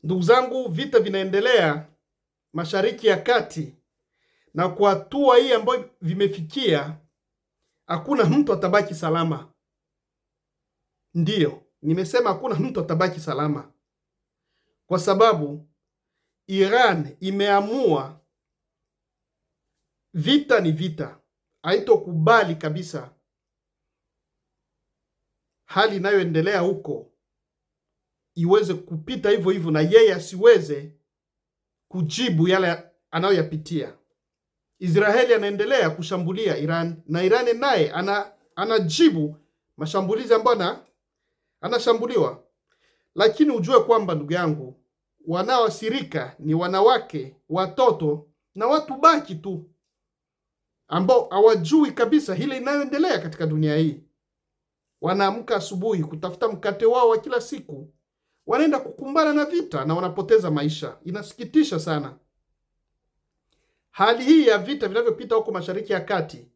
Ndugu zangu, vita vinaendelea Mashariki ya Kati, na kwa hatua hii ambayo vimefikia, hakuna mtu atabaki salama. Ndiyo, nimesema hakuna mtu atabaki salama, kwa sababu Iran imeamua vita ni vita. Haitokubali kabisa hali inayoendelea huko iweze kupita hivyo hivyo, na yeye asiweze kujibu yale anayoyapitia. Israeli anaendelea kushambulia Iran, na Iran naye anajibu mashambulizi ambayo anashambuliwa. Lakini ujue kwamba ndugu yangu, wanaoathirika ni wanawake, watoto na watu baki tu ambao hawajui kabisa ile inayoendelea katika dunia hii. Wanaamka asubuhi kutafuta mkate wao wa kila siku, wanaenda kukumbana na vita na wanapoteza maisha. Inasikitisha sana. Hali hii ya vita vinavyopita huko Mashariki ya Kati,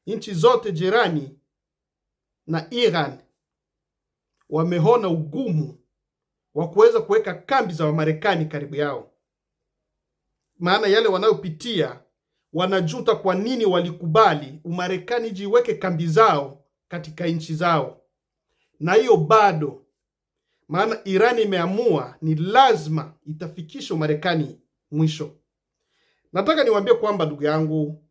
nchi zote jirani na Iran wameona ugumu wa kuweza kuweka kambi za Wamarekani karibu yao. Maana yale wanayopitia, wanajuta kwa nini walikubali Umarekani jiweke kambi zao katika nchi zao. Na hiyo bado, maana Iran imeamua ni lazima itafikisha Umarekani mwisho. Nataka niwaambie kwamba ndugu yangu,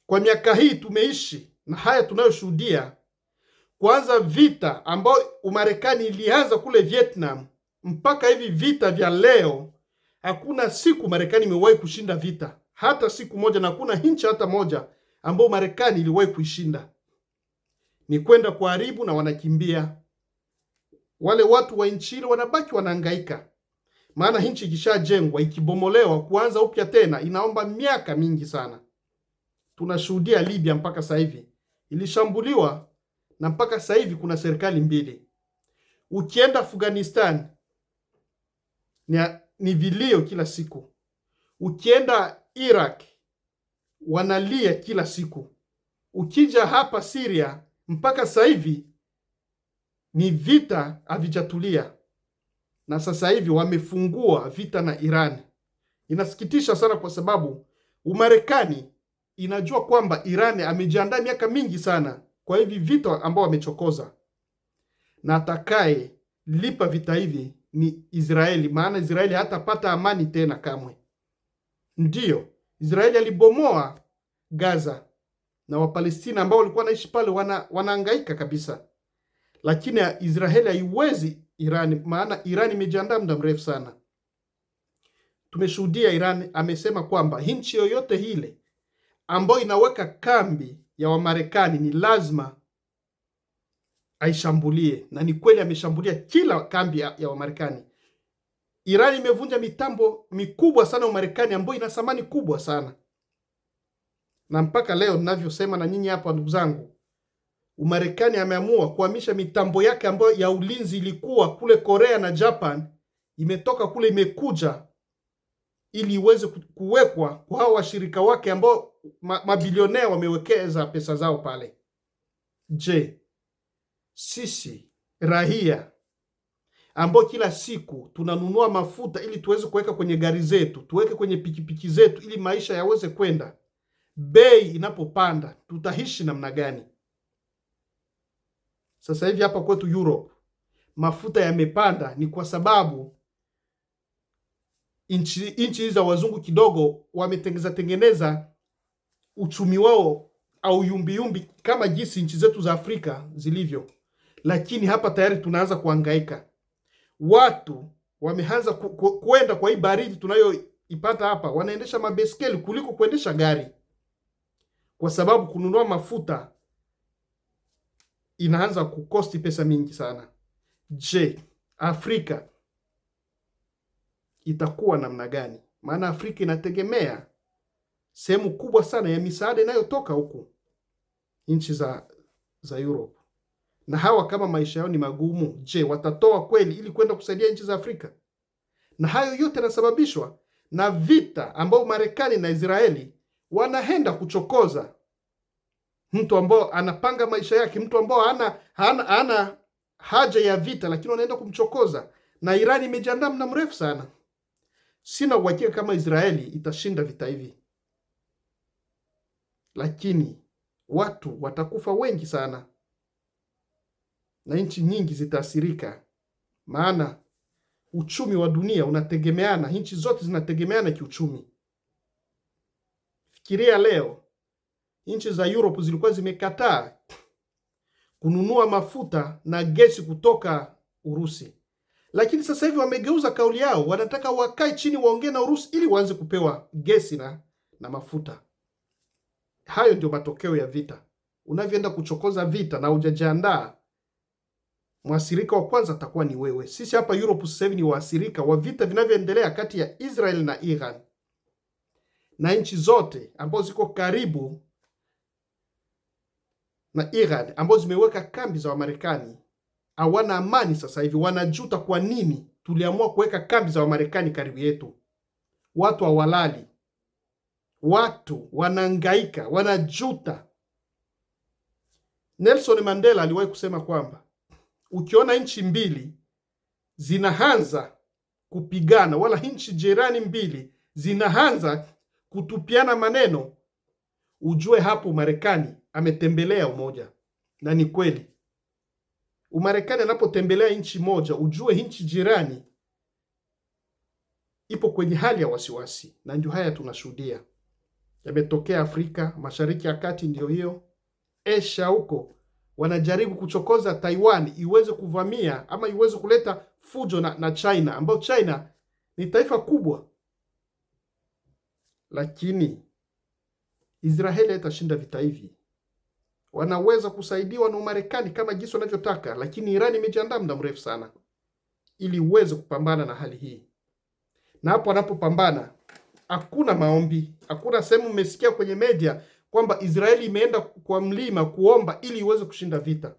kwa miaka hii tumeishi na haya tunayoshuhudia, kwanza vita ambayo Umarekani ilianza kule Vietnam mpaka hivi vita vya leo, hakuna siku Marekani imewahi kushinda vita, hata siku moja, na hakuna nchi hata moja ambayo Marekani iliwahi kuishinda. Ni kwenda kuharibu na wanakimbia. Wale watu wa nchi ile wanabaki wanahangaika. Maana nchi ikishajengwa, ikibomolewa, kuanza upya tena inaomba miaka mingi sana. Tunashuhudia Libya mpaka sasa hivi ilishambuliwa, na mpaka sasa hivi kuna serikali mbili. Ukienda Afghanistan ni vilio kila siku. Ukienda Iraq wanalia kila siku. Ukija hapa Syria mpaka sasa hivi ni vita havijatulia, na sasa hivi wamefungua vita na Iran. Inasikitisha sana, kwa sababu Umarekani inajua kwamba Iran amejiandaa miaka mingi sana kwa hivi vita ambao wamechokoza, na atakaye lipa vita hivi ni Israeli, maana Israeli hatapata amani tena kamwe. Ndiyo, Israeli alibomoa Gaza na Wapalestina ambao walikuwa naishi pale wanahangaika kabisa, lakini Israeli haiwezi Iran, maana Iran imejiandaa muda mrefu sana. Tumeshuhudia Iran amesema kwamba nchi yoyote ile ambayo inaweka kambi ya Wamarekani ni lazima aishambulie, na ni kweli ameshambulia kila kambi ya Wamarekani. Iran imevunja mitambo mikubwa sana ya Marekani ambayo ina thamani kubwa sana, na mpaka leo ninavyosema na nyinyi hapa ndugu zangu, Umarekani ameamua kuhamisha mitambo yake ambayo ya ulinzi ilikuwa kule Korea na Japan, imetoka kule imekuja ili iweze kuwekwa kwa hao washirika wake ambao mabilionea wamewekeza pesa zao pale. Je, sisi raia ambao kila siku tunanunua mafuta ili tuweze kuweka kwenye gari zetu, tuweke kwenye pikipiki zetu ili maisha yaweze kwenda, bei inapopanda tutaishi namna gani? Sasa hivi hapa kwetu Europe mafuta yamepanda, ni kwa sababu nchi za wazungu kidogo wametengeneza uchumi wao au yumbi kama jinsi nchi zetu za Afrika zilivyo. Lakini hapa tayari tunaanza kuhangaika. Watu wameanza kwenda kwa hii baridi tunayoipata hapa, wanaendesha mabeskeli kuliko kuendesha gari, kwa sababu kununua mafuta inaanza kukosti pesa mingi sana. Je, Afrika itakuwa namna gani? Maana Afrika inategemea sehemu kubwa sana ya misaada inayotoka huku nchi za Europe. Na hawa kama maisha yao ni magumu, je, watatoa kweli ili kwenda kusaidia nchi za Afrika? Na hayo yote yanasababishwa na vita ambao Marekani na Israeli wanaenda kuchokoza. Mtu ambao anapanga maisha yake, mtu ambao hana haja ya vita, lakini wanaenda kumchokoza. na Irani imejiandaa muda mrefu sana. Sina uhakika kama Israeli itashinda vita hivi, lakini watu watakufa wengi sana na nchi nyingi zitaathirika, maana uchumi wa dunia unategemeana, nchi zote zinategemeana kiuchumi. Fikiria leo nchi za Europe zilikuwa zimekataa kununua mafuta na gesi kutoka Urusi, lakini sasa hivi wamegeuza kauli yao, wanataka wakae chini waongee na Urusi ili waanze kupewa gesi na mafuta. Hayo ndio matokeo ya vita. Unavyoenda kuchokoza vita na hujajiandaa, mwasirika wa kwanza atakuwa ni wewe. Sisi hapa Europe sasa hivi ni waasirika wa vita vinavyoendelea kati ya Israel na Iran, na nchi zote ambazo ziko karibu na Iran ambazo zimeweka kambi za Wamarekani hawana amani sasa hivi. Wanajuta kwa nini tuliamua kuweka kambi za Wamarekani karibu yetu. Watu hawalali, watu wanahangaika, wanajuta. Nelson Mandela aliwahi kusema kwamba ukiona nchi mbili zinaanza kupigana, wala nchi jirani mbili zinaanza kutupiana maneno, ujue hapo Marekani ametembelea umoja. Na ni kweli, Umarekani anapotembelea nchi moja, ujue nchi jirani ipo kwenye hali ya wasiwasi. Na ndio haya tunashuhudia yametokea Afrika Mashariki ya Kati. Ndio hiyo Asia huko wanajaribu kuchokoza Taiwan iweze kuvamia ama iweze kuleta fujo na China, ambayo China ni taifa kubwa. Lakini Israeli itashinda vita hivi. Wanaweza kusaidiwa na Marekani kama jinsi wanavyotaka, lakini Irani imejiandaa muda mrefu sana ili uweze kupambana na hali hii. Na hapo wanapopambana, hakuna maombi, hakuna sehemu umesikia kwenye media kwamba Israeli imeenda kwa mlima kuomba ili iweze kushinda vita.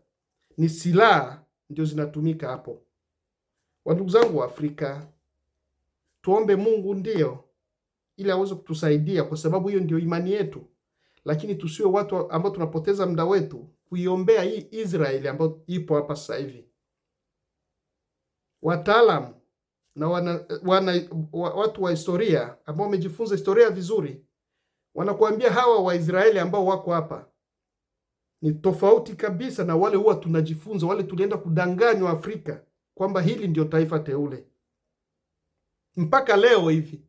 Ni silaha ndio zinatumika hapo. Wandugu zangu wa Afrika, tuombe Mungu ndio ili aweze kutusaidia, kwa sababu hiyo ndio imani yetu. Lakini tusiwe watu ambao tunapoteza muda wetu kuiombea hii Israeli ambayo ipo hapa sasa hivi. Wataalamu na watu wa historia ambao wamejifunza historia vizuri wanakuambia hawa Waisraeli ambao wako hapa ni tofauti kabisa na wale huwa tunajifunza, wale tulienda kudanganywa Afrika kwamba hili ndio taifa teule. Mpaka leo hivi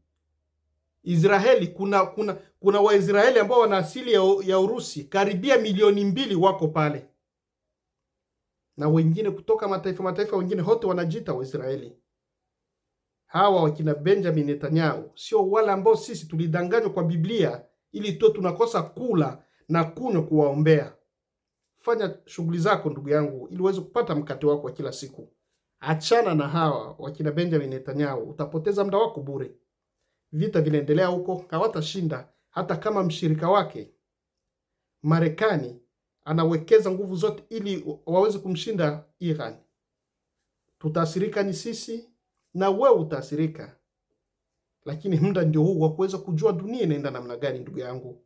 Israeli kuna Waisraeli ambao wana asili ya Urusi karibia milioni 2 wako pale, na wengine kutoka mataifa wengine hote wanajiita Waisraeli. Hawa wakina Benjamin Netanyahu sio wale ambao sisi tulidanganywa kwa Biblia ili tu tunakosa kula na kunywa kuwaombea. Fanya shughuli zako ndugu yangu ili uweze kupata mkate wako wa kila siku. Achana na hawa wakina Benjamin Netanyahu, utapoteza muda wako bure. Vita vinaendelea huko, hawatashinda hata kama mshirika wake Marekani anawekeza nguvu zote ili waweze kumshinda Iran. Tutaasirika ni sisi na wewe utaasirika. Lakini muda ndio huu wa kuweza kujua dunia inaenda namna gani ndugu yangu.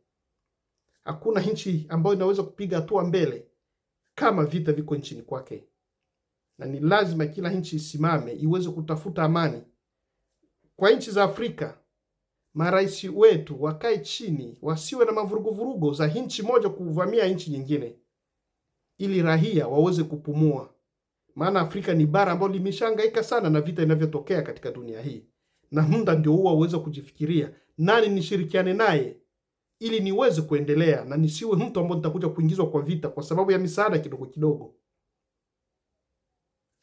Hakuna nchi ambayo inaweza kupiga hatua mbele kama vita viko nchini kwake. Na ni lazima kila nchi isimame iweze kutafuta amani. Kwa nchi za Afrika, marais wetu wakae chini, wasiwe na mavurugo za nchi moja kuvamia nchi nyingine, ili raia waweze kupumua. Maana Afrika ni bara ambalo limeshangaika sana na vita inavyotokea katika dunia hii. Na muda ndio huwa uweze kujifikiria nani nishirikiane naye ili niweze kuendelea na nisiwe mtu ambaye nitakuja kuingizwa kwa vita kwa sababu ya misaada kidogo kidogo.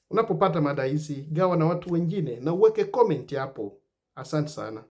Unapopata mada hizi, gawa na watu wengine na uweke comment hapo. Asante sana.